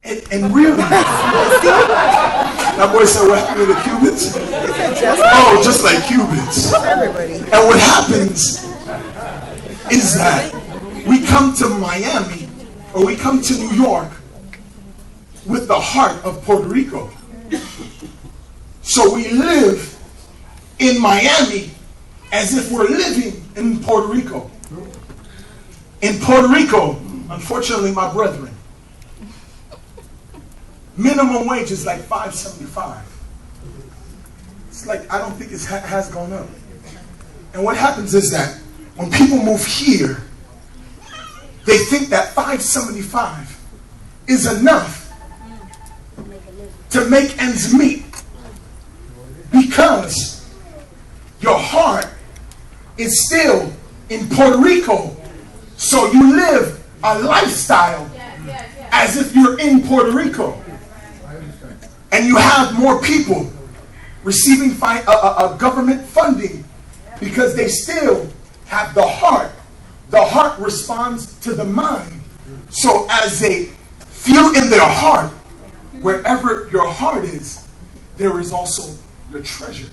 And really, that boy said, what happened to the Cubans? Oh, just like Cubans. And what happens is that we come to Miami or we come to New York with the heart of Puerto Rico. So we live in Miami as if we're living in Puerto Rico. In Puerto Rico, unfortunately, my brethren, minimum wage is like $5.75. It's like, I don't think it has gone up. And what happens is that when people move here, they think that $5.75 is enough to make ends meet, because your heart is still in Puerto Rico. So you live a lifestyle as if you're in Puerto Rico. And you have more people receiving government funding because they still have the heart. The heart responds to the mind. So as they feel in their heart, wherever your heart is, there is also your treasure.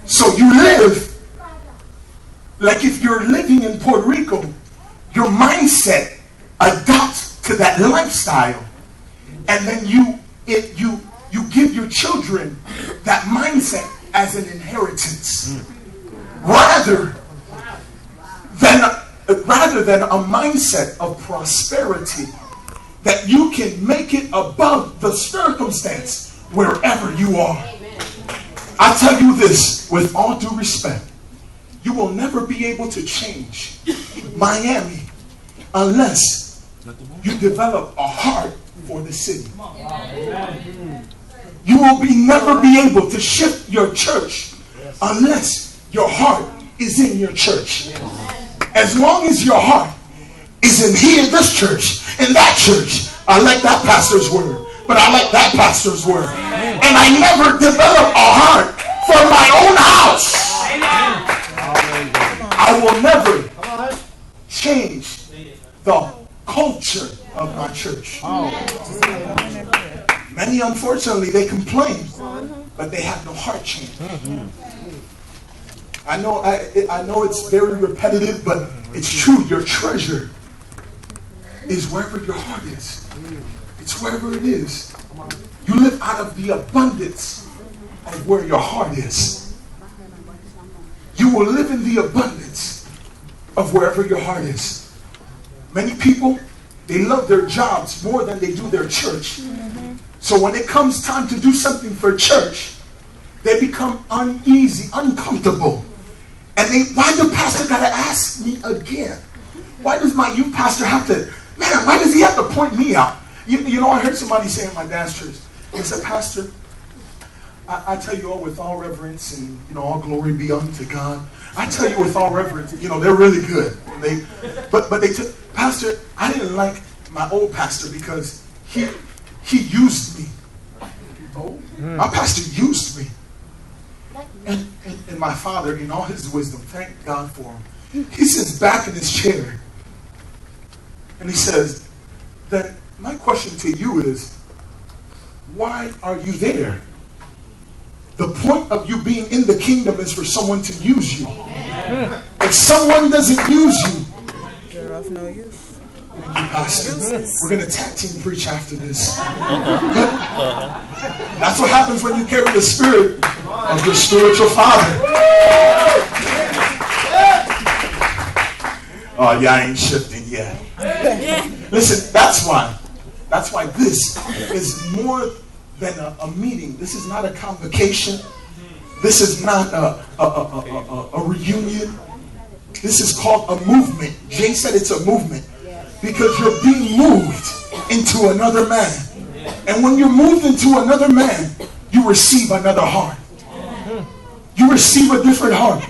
So you live like if you're living in Puerto Rico, your mindset adapts to that lifestyle. And then you give your children that mindset as an inheritance, rather than a mindset of prosperity, that you can make it above the circumstance wherever you are. I tell you this with all due respect, you will never be able to change Miami unless you develop a heart for the city. You will never be able to shift your church unless your heart is in your church. As long as your heart is in here, this church, in that church, I like that pastor's word, but I like that pastor's word. And I never develop a heart for my own house. I will never change the culture of my church. Many, unfortunately, they complain, but they have no heart change. I know it's very repetitive, but it's true. Your treasure is wherever your heart is. It's wherever it is. You live out of the abundance of where your heart is. You will live in the abundance of wherever your heart is. Many people, they love their jobs more than they do their church. So when it comes time to do something for church, they become uneasy, uncomfortable. And why the pastor gotta ask me again? Why does my youth pastor have to, man, why does he have to point me out? You know, I heard somebody say in my dad's church, he said, Pastor, I tell you all with all reverence and, all glory be unto God. I tell you with all reverence, they're really good. But they took, Pastor, I didn't like my old pastor because he used me. My pastor used me. And my father, in all his wisdom, thank God for him, he sits back in his chair and he says, then my question to you is, why are you there? The point of you being in the kingdom is for someone to use you. If someone doesn't use you, they're of no use. Thank you, Pastor. We're going to tag team preach after this. That's what happens when you carry the spirit of your spiritual father. Oh, y'all ain't shifting yet. Listen, that's why this is more than a meeting. This is not a convocation. This is not a reunion. This is called a movement. Jay said it's a movement because you're being moved into another man. And when you're moved into another man, you receive another heart. You receive a different heart.